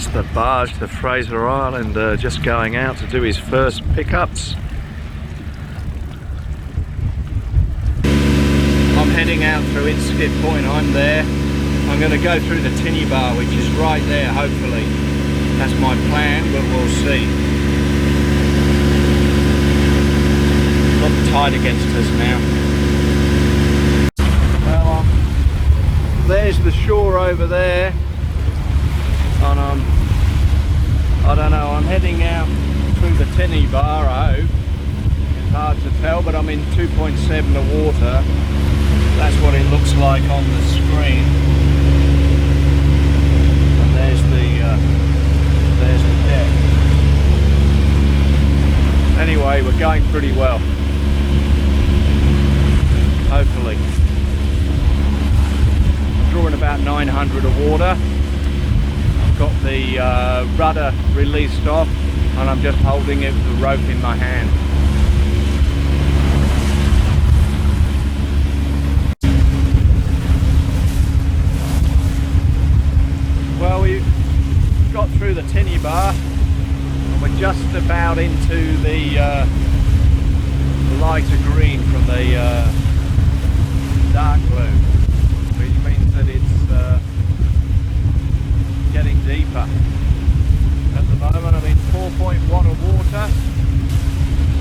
That's the barge to Fraser Island, just going out to do his first pickups. I'm heading out through Inskip Point. I'm there. I'm going to go through the Tinny Bar, which is right there, hopefully. That's my plan, but we'll see. Got the tide against us now. Well, there's the shore over there. And I don't know, I'm heading out through the Tinny Bar, I hope. It's hard to tell, but I'm in 2.7 of water. That's what it looks like on the screen. And there's the deck. Anyway, we're going pretty well. Hopefully. Drawing about 900 of water. I've got the rudder released off, and I'm just holding it with the rope in my hand. Well, we got through the Tinny Bar and we're just about into the lighter green from the dark blue, which means that it's getting deeper. At the moment I'm in 4.1 of water.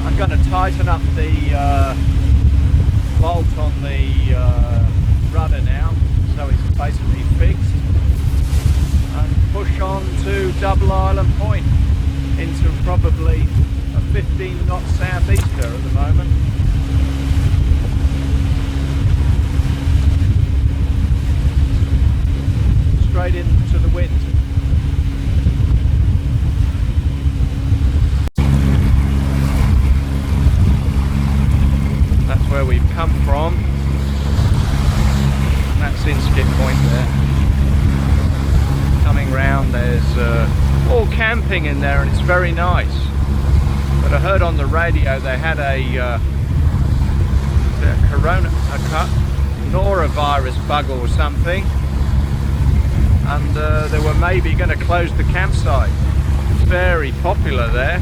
I'm going to tighten up the bolt on the rudder now, so it's basically fixed. And push on to Double Island Point into probably a 15 knot southeaster at the moment. Straight into the wind. That's where we've come from. And that's Inskip Point there. Coming round, there's all camping in there, and it's very nice. But I heard on the radio they had a norovirus bug or something, and they were maybe going to close the campsite. It's very popular there.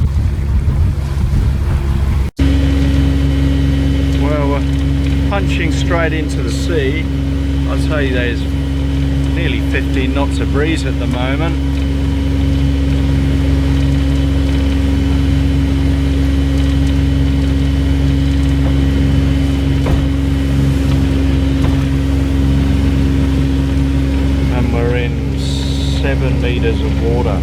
Well, we're punching straight into the sea. I'll tell you, there's nearly 15 knots of breeze at the moment. And we're in 7 meters of water.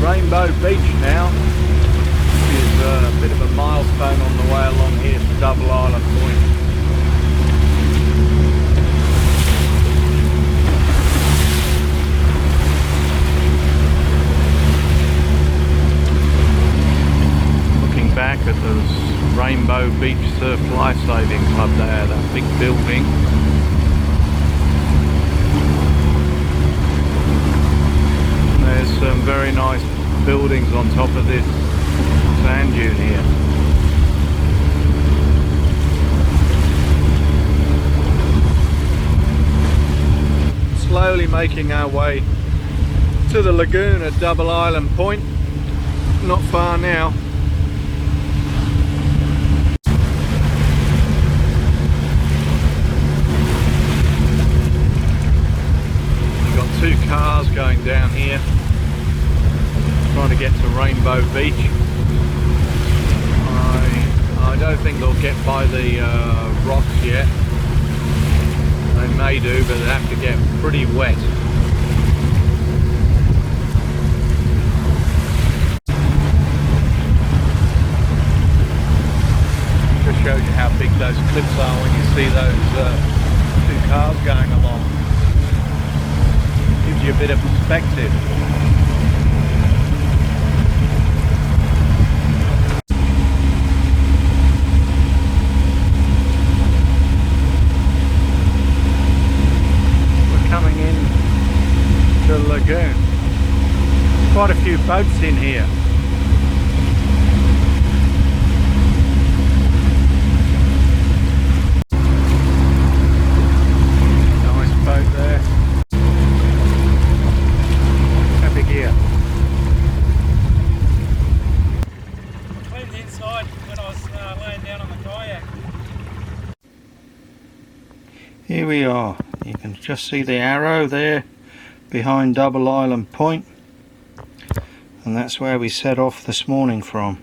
Rainbow Beach now, which is a bit of a milestone on the way along here to Double Island Point. Looking back at the Rainbow Beach Surf Lifesaving Club there, that big building. There's some very nice buildings on top of this sand dune here. Slowly making our way to the lagoon at Double Island Point. Not far now. We've got 2 cars going down here, trying to get to Rainbow Beach. I don't think they'll get by the rocks yet. They may do, but they have to get pretty wet. Just shows you how big those cliffs are when you see those 2 cars going along. Gives you a bit of perspective. Lagoon. Quite a few boats in here. are. You can just see the arrow there behind Double Island Point, and that's where we set off this morning from.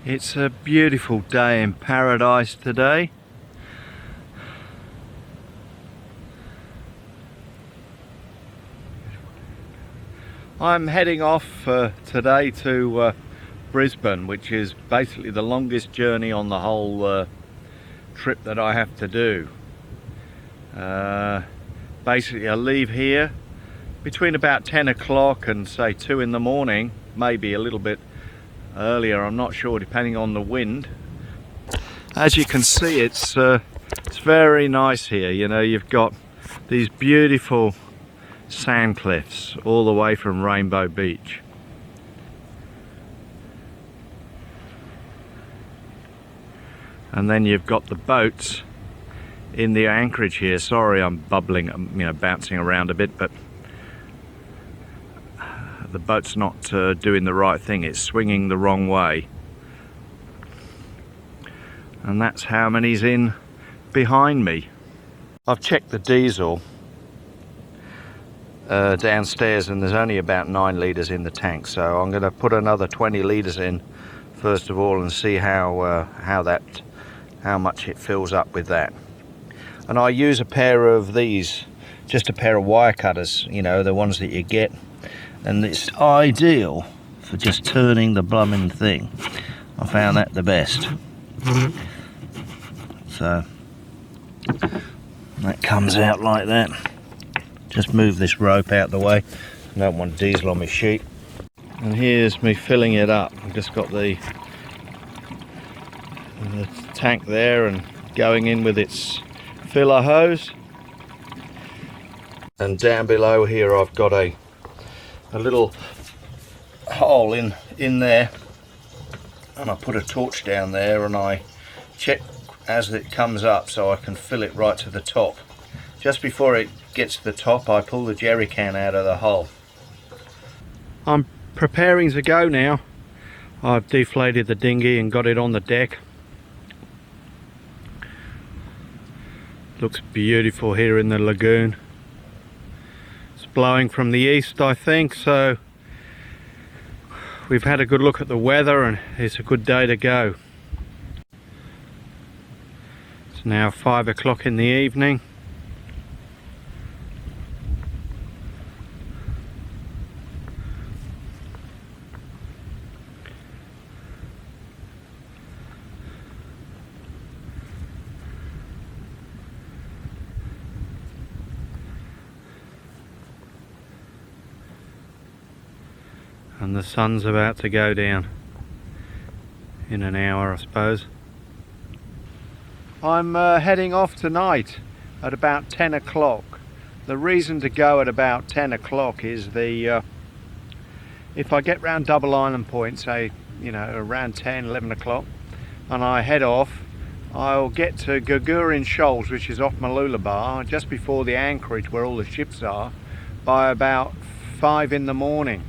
It's a beautiful day in paradise today. I'm heading off today to Brisbane, which is basically the longest journey on the whole trip that I have to do. Basically I leave here between about 10 o'clock and say 2 in the morning, maybe a little bit earlier, I'm not sure, depending on the wind. As you can see, it's very nice here. You know, you've got these beautiful sand cliffs all the way from Rainbow Beach. And then you've got the boats in the Anchorage here. Sorry, I'm bubbling, you know, bouncing around a bit, but the boat's not doing the right thing. It's swinging the wrong way. And that's how many's in behind me. I've checked the diesel downstairs, and there's only about 9 litres in the tank, so I'm going to put another 20 litres in first of all and see how much it fills up with that. And I use a pair of these, just a pair of wire cutters, you know, the ones that you get, and it's ideal for just turning the blooming thing. I found that the best. So that comes out like that. Just move this rope out the way. I don't want diesel on my sheet. And here's me filling it up. I've just got the tank there and going in with its filler hose. And down below here I've got a little hole in there, and I put a torch down there and I check as it comes up so I can fill it right to the top. Just before it gets to the top, I pull the jerry can out of the hole. I'm preparing to go now. I've deflated the dinghy and got it on the deck. Looks beautiful here in the lagoon. It's blowing from the east, I think, so we've had a good look at the weather and it's a good day to go. It's now 5 o'clock in the evening. And the sun's about to go down in an hour, I suppose. I'm heading off tonight at about 10 o'clock. The reason to go at about 10 o'clock is if I get round Double Island Point, say, you know, around 10, 11 o'clock, and I head off, I'll get to Gagarin Shoals, which is off Bar, just before the Anchorage where all the ships are, by about 5 in the morning.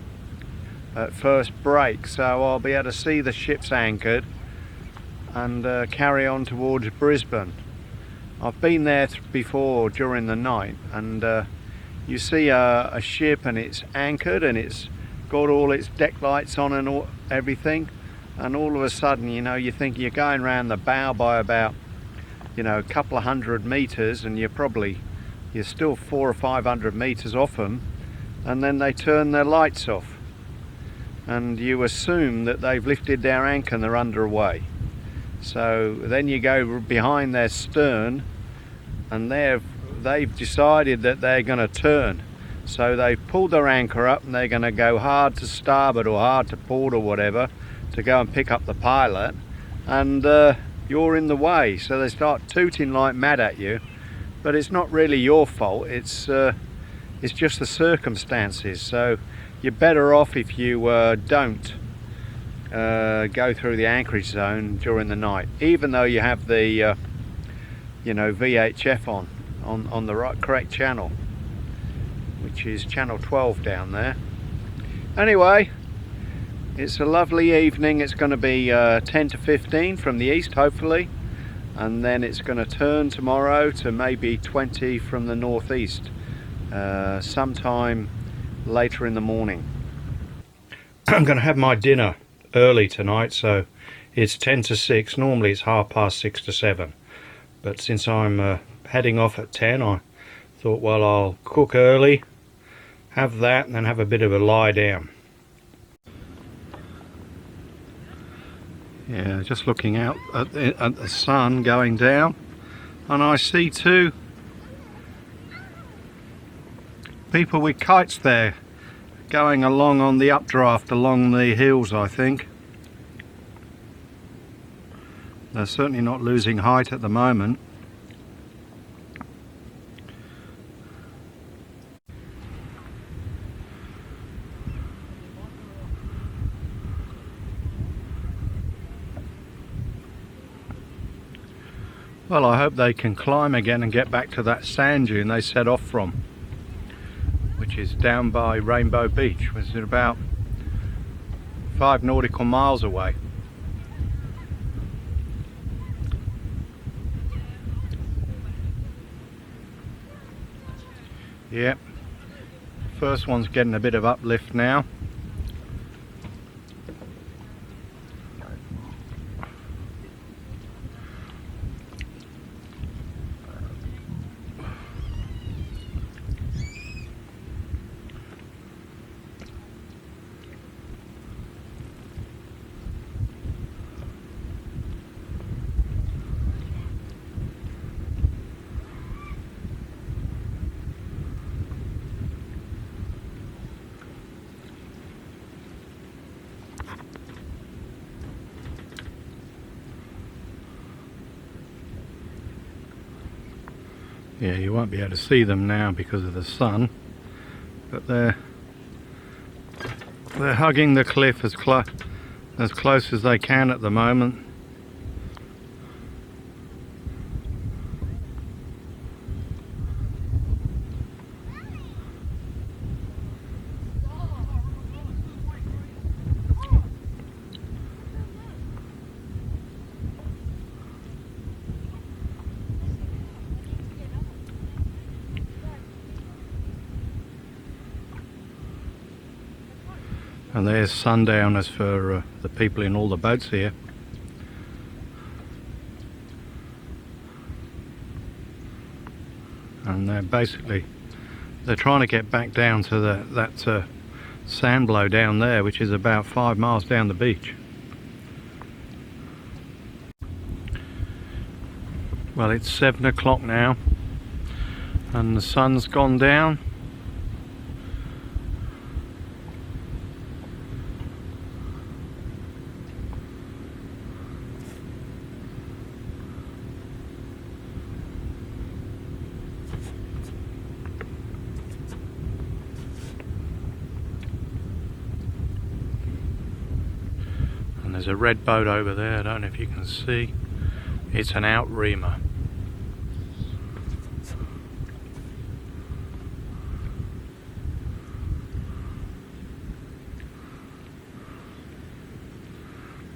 At first break, so I'll be able to see the ships anchored and carry on towards Brisbane. I've been there before during the night, and you see a ship and it's anchored and it's got all its deck lights on and everything, and all of a sudden, you know, you think you're going around the bow by about, you know, a couple of 100 meters, and you're still 400 or 500 meters off them, and then they turn their lights off. And you assume that they've lifted their anchor and they're underway. So then you go behind their stern, and they've decided that they're going to turn. So they've pulled their anchor up and they're going to go hard to starboard or hard to port or whatever to go and pick up the pilot, and you're in the way. So they start tooting like mad at you, but it's not really your fault. It's just the circumstances. So you're better off if you don't go through the Anchorage zone during the night, even though you have the you know, VHF on the correct channel, which is channel 12 down there. Anyway, It's a lovely evening. It's going to be 10 to 15 from the east, hopefully, and then it's going to turn tomorrow to maybe 20 from the northeast sometime later in the morning. I'm going to have my dinner early tonight, so it's 10 to 6. Normally it's 6:30 to 7, but since I'm heading off at 10, I thought, well, I'll cook early, have that, and then have a bit of a lie down. Yeah, just looking out at the sun going down, and I see two people with kites there going along on the updraft along the hills, I think. They're certainly not losing height at the moment. Well, I hope they can climb again and get back to that sand dune they set off from, which is down by Rainbow Beach, which is about 5 nautical miles away. Yep, first one's getting a bit of uplift now. Yeah, you won't be able to see them now because of the sun, but they're hugging the cliff as close as they can at the moment. And there's sundowners for the people in all the boats here. And they're trying to get back down to that sand blow down there, which is about 5 miles down the beach. Well, it's 7 o'clock now, and the sun's gone down. There's a red boat over there, I don't know if you can see. It's an out-reamer.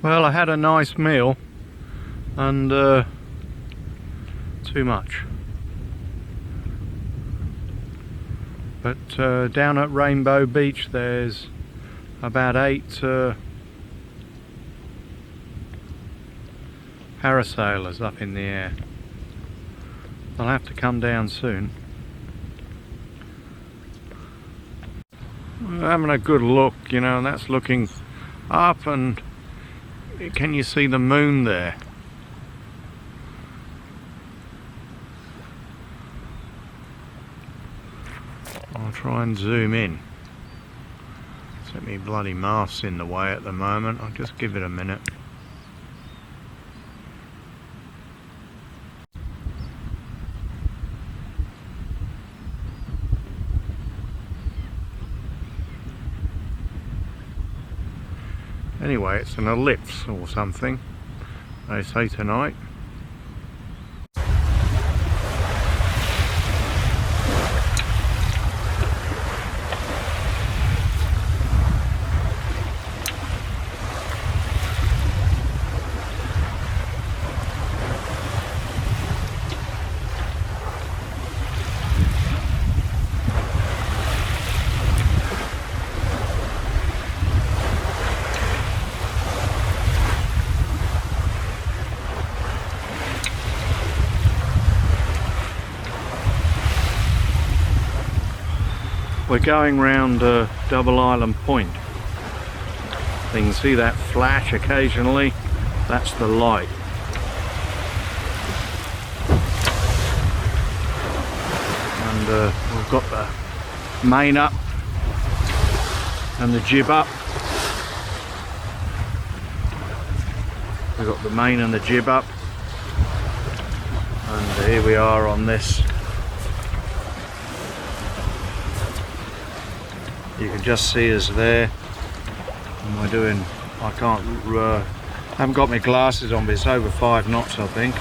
Well, I had a nice meal and too much. But down at Rainbow Beach there's about 8 parasailers up in the air. They'll have to come down soon. We're having a good look, you know, and that's looking up, and can you see the moon there? I'll try and zoom in. Set me bloody mast's in the way at the moment. I'll just give it a minute. Anyway, it's an ellipse or something, they say tonight. We're going round Double Island Point. You can see that flash occasionally. That's the light. And we've got the main up and the jib up. We've got the main and the jib up. And here we are on this. You can just see us there. And we're doing, I haven't got my glasses on, but it's over 5 knots I think.